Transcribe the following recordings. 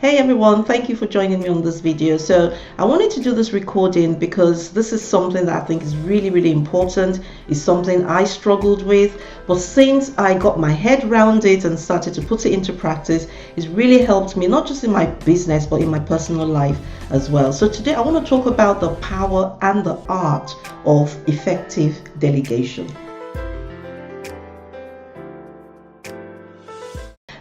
Hey everyone, thank you for joining me on this video. So I wanted to do this recording because this is something that I think is really important. It's something I struggled with, but since I got my head around it and started to put it into practice, it's really helped me not just in my business but in my personal life as well. So today I want to talk about the power and the art of effective delegation.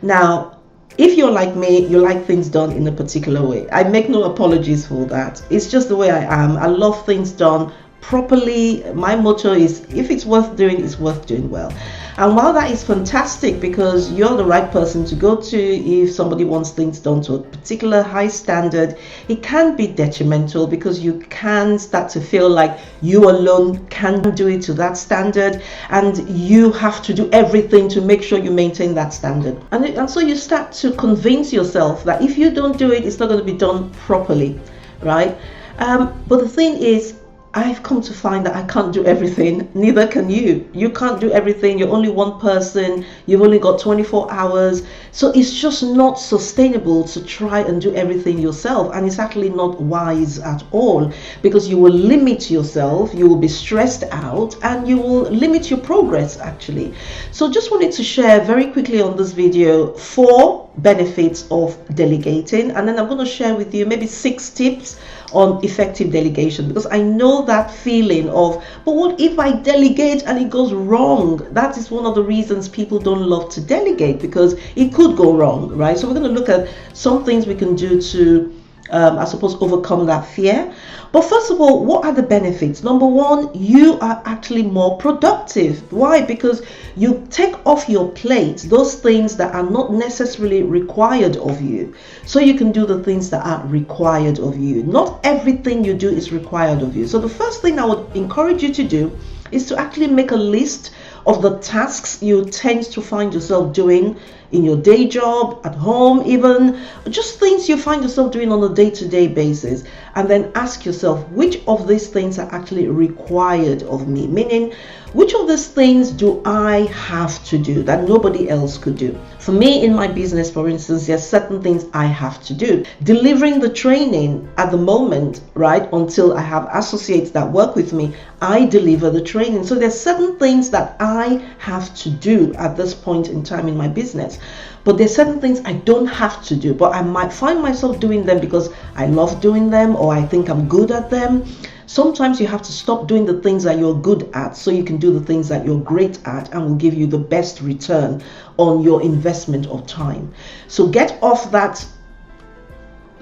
Now, if you're like me, you like things done in a particular way. I make no apologies for that. It's just the way I am. I love things done properly. My motto is, if it's worth doing, it's worth doing well. And while that is fantastic because you're the right person to go to if somebody wants things done to a particular high standard, it can be detrimental because you can start to feel like you alone can do it to that standard and you have to do everything to make sure you maintain that standard. And so you start to convince yourself that if you don't do it, it's not going to be done properly, right? But the thing is, I've come to find that I can't do everything. Neither can you. You can't do everything. You're only one person. You've only got 24 hours. So it's just not sustainable to try and do everything yourself. And it's actually not wise at all because you will limit yourself. You will be stressed out and you will limit your progress actually. So just wanted to share very quickly on this video 4 benefits of delegating. And then I'm going to share with you maybe 6 tips on effective delegation, because I know that feeling of, but what if I delegate and it goes wrong? That is one of the reasons people don't love to delegate, because it could go wrong, right? So we're going to look at some things we can do to I suppose overcome that fear. But first of all, what are the benefits? Number 1, you are actually more productive. Why? Because you take off your plate those things that are not necessarily required of you, so you can do the things that are required of you. Not everything you do is required of you. So the first thing I would encourage you to do is to actually make a list of the tasks you tend to find yourself doing in your day job, at home even, just things you find yourself doing on a day-to-day basis, and then ask yourself, which of these things are actually required of me? Meaning, which of these things do I have to do that nobody else could do? For me, in my business, for instance, there's certain things I have to do. Delivering the training at the moment, right, until I have associates that work with me, I deliver the training. So there's certain things that I have to do at this point in time in my business. But there's certain things I don't have to do, but I might find myself doing them because I love doing them or I think I'm good at them. Sometimes you have to stop doing the things that you're good at so you can do the things that you're great at and will give you the best return on your investment of time. So get off that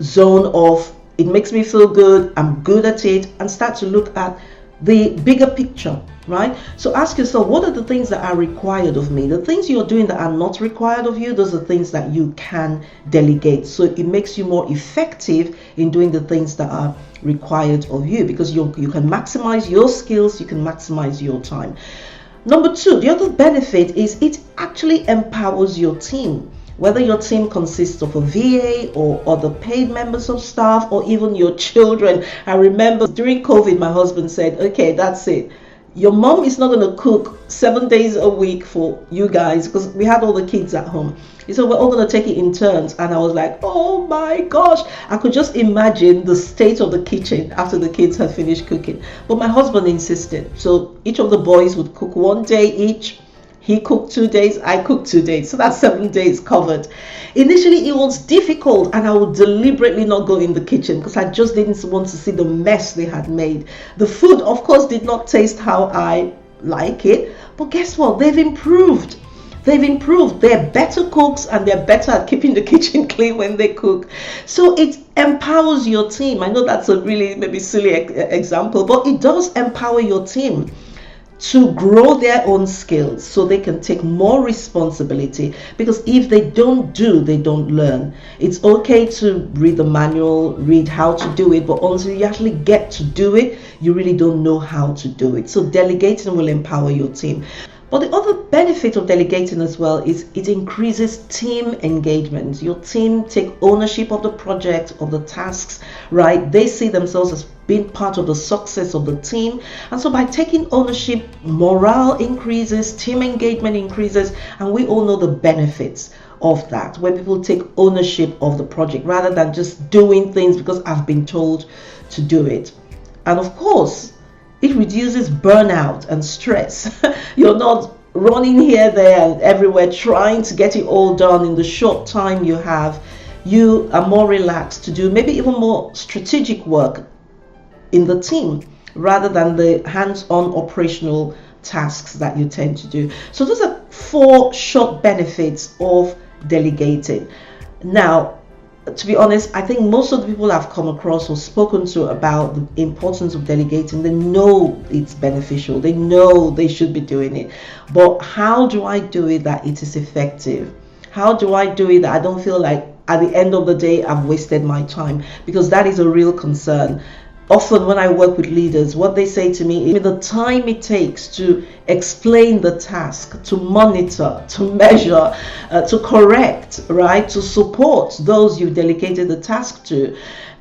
zone of, it makes me feel good, I'm good at it, and start to look at the bigger picture, right? So ask yourself, what are the things that are required of me? The things you're doing that are not required of you, those are things that you can delegate. So it makes you more effective in doing the things that are required of you, because you can maximize your skills, you can maximize your time. Number 2, the other benefit is it actually empowers your team. Whether your team consists of a VA or other paid members of staff or even your children. I remember during COVID, my husband said, okay, that's it. Your mom is not going to cook 7 days a week for you guys, because we had all the kids at home. He said, we're all going to take it in turns. And I was like, oh my gosh, I could just imagine the state of the kitchen after the kids had finished cooking. But my husband insisted. So each of the boys would cook 1 day each. He cooked 2 days, I cooked 2 days. So that's 7 days covered. Initially, it was difficult and I would deliberately not go in the kitchen because I just didn't want to see the mess they had made. The food, of course, did not taste how I like it. But guess what? They've improved. They've improved. They're better cooks and they're better at keeping the kitchen clean when they cook. So it empowers your team. I know that's a really maybe silly example, but it does empower your team to grow their own skills so they can take more responsibility, because if they don't do, they don't learn. It's okay to read the manual, read how to do it, but until you actually get to do it, you really don't know how to do it. So delegating will empower your team. But the other benefit of delegating as well is it increases team engagement. Your team take ownership of the project, of the tasks, right? They see themselves as being part of the success of the team. And so by taking ownership, morale increases, team engagement increases, and we all know the benefits of that, where people take ownership of the project rather than just doing things because I've been told to do it. And of course, it reduces burnout and stress. You're not running here, there, and everywhere trying to get it all done in the short time you have. You are more relaxed to do maybe even more strategic work in the team rather than the hands-on operational tasks that you tend to do. So those are 4 short benefits of delegating. Now, to be honest, I think most of the people I've come across or spoken to about the importance of delegating, they know it's beneficial. They know they should be doing it. But how do I do it that it is effective? How do I do it that I don't feel like at the end of the day I've wasted my time? Because that is a real concern. Often when I work with leaders, what they say to me is the time it takes to explain the task, to monitor, to measure, to correct, right, to support those you delegated the task to,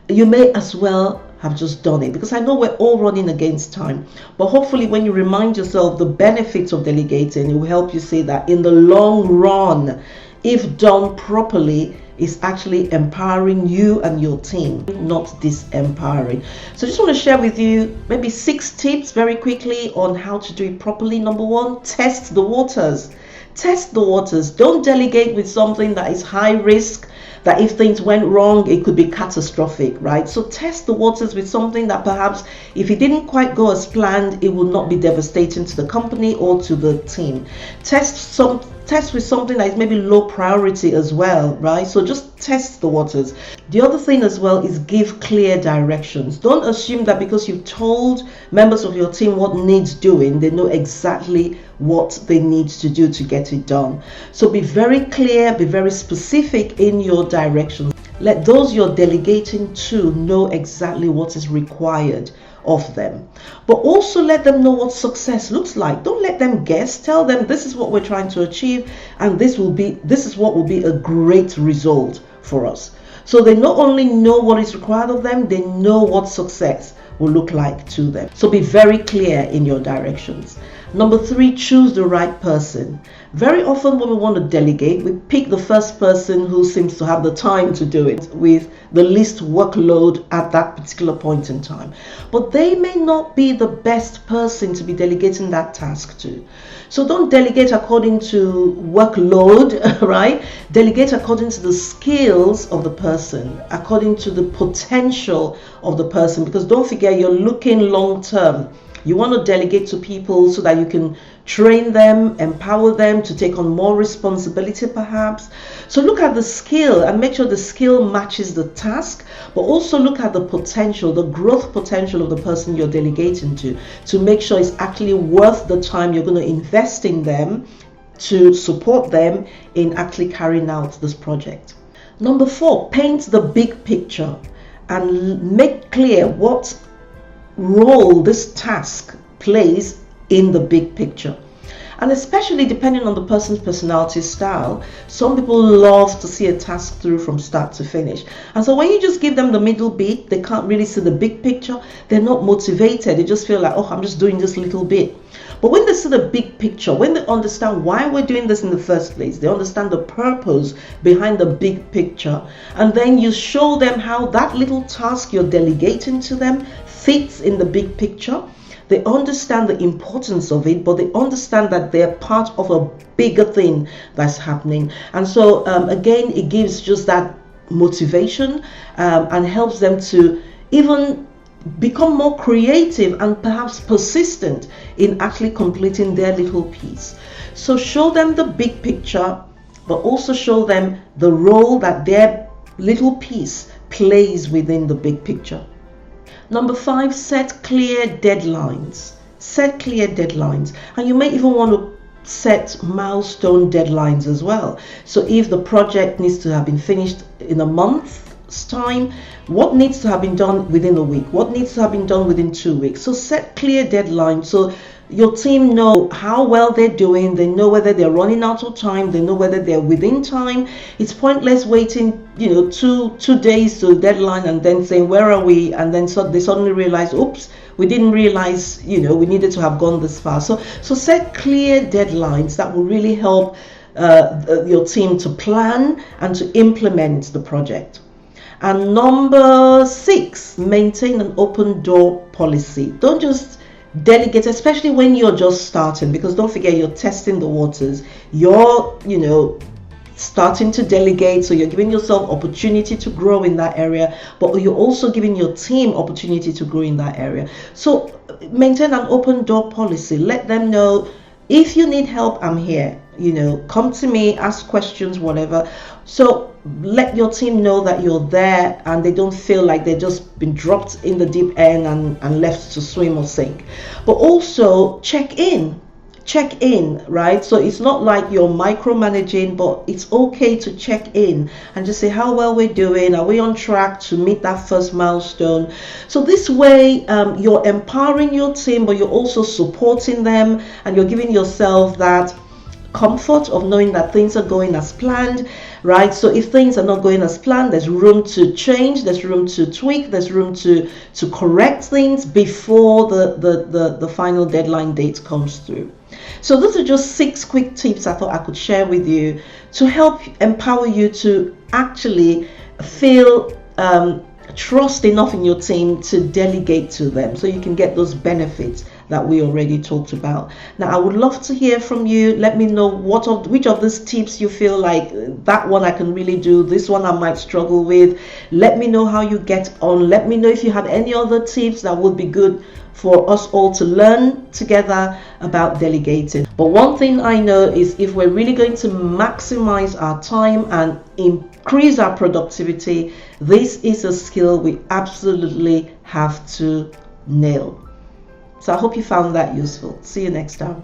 you may as well have just done it. Because I know we're all running against time. But hopefully when you remind yourself the benefits of delegating, it will help you see that in the long run, if done properly, is actually empowering you and your team, not disempowering. So I just want to share with you maybe 6 tips very quickly on how to do it properly. Number 1, test the waters. Test the waters. Don't delegate with something that is high risk, that if things went wrong, it could be catastrophic, right? So test the waters with something that perhaps if it didn't quite go as planned, it would not be devastating to the company or to the team. Test with something that is maybe low priority as well, right? So just test the waters. The other thing as well is give clear directions. Don't assume that because you've told members of your team what needs doing, they know exactly what they need to do to get it done. So be very clear, be very specific in your directions. Let those you're delegating to know exactly what is required of them, but also let them know what success looks like. Don't let them guess. Tell them this is what we're trying to achieve, and this is what will be a great result for us. So they not only know what is required of them, they know what success will look like to them. So be very clear in your directions. Number 3, choose the right person. Very often when we want to delegate, we pick the first person who seems to have the time to do it with the least workload at that particular point in time. But they may not be the best person to be delegating that task to. So don't delegate according to workload, right? Delegate according to the skills of the person, according to the potential of the person. Because don't forget, you're looking long term. You want to delegate to people so that you can train them, empower them to take on more responsibility perhaps. So look at the skill and make sure the skill matches the task, but also look at the potential, the growth potential of the person you're delegating to make sure it's actually worth the time you're going to invest in them to support them in actually carrying out this project. Number 4, paint the big picture and make clear what role this task plays in the big picture. And especially depending on the person's personality style, some people love to see a task through from start to finish. And so when you just give them the middle bit, they can't really see the big picture. They're not motivated. They just feel like, oh, I'm just doing this little bit. But when they see the big picture, when they understand why we're doing this in the first place, they understand the purpose behind the big picture, and then you show them how that little task you're delegating to them fits in the big picture. They understand the importance of it, but they understand that they're part of a bigger thing that's happening. And so again, it gives just that motivation and helps them to even become more creative and perhaps persistent in actually completing their little piece. So show them the big picture, but also show them the role that their little piece plays within the big picture. Number 5, set clear deadlines. Set clear deadlines. And you may even want to set milestone deadlines as well. So if the project needs to have been finished in a month's time, what needs to have been done within a week? What needs to have been done within 2 weeks? So set clear deadlines so your team know how well they're doing. They know whether they're running out of time. They know whether they're within time. It's pointless waiting, two days to the deadline and then saying, where are we? And then they suddenly realize, oops, we didn't realize, we needed to have gone this far. So set clear deadlines that will really help your team to plan and to implement the project. And number 6, maintain an open door policy. Don't just delegate, especially when you're just starting, because don't forget, you're testing the waters. You're, starting to delegate, so you're giving yourself opportunity to grow in that area, but you're also giving your team opportunity to grow in that area. So maintain an open door policy. Let them know, if you need help, I'm here. Come to me, ask questions, whatever. So let your team know that you're there, and they don't feel like they've just been dropped in the deep end and left to swim or sink. But also check in, right? So it's not like you're micromanaging, but it's okay to check in and just say how well we're doing. Are we on track to meet that first milestone? So this way, you're empowering your team, but you're also supporting them, and you're giving yourself that comfort of knowing that things are going as planned, right? So if things are not going as planned, there's room to change, there's room to tweak, there's room to correct things before the final deadline date comes through. So those are just 6 quick tips I thought I could share with you to help empower you to actually feel trust enough in your team to delegate to them, so you can get those benefits that we already talked about. Now, I would love to hear from you. Let me know which of these tips you feel like that one I can really do, this one I might struggle with. Let me know how you get on. Let me know if you have any other tips that would be good for us all to learn together about delegating. But one thing I know is, if we're really going to maximize our time and increase our productivity, this is a skill we absolutely have to nail. So I hope you found that useful. See you next time.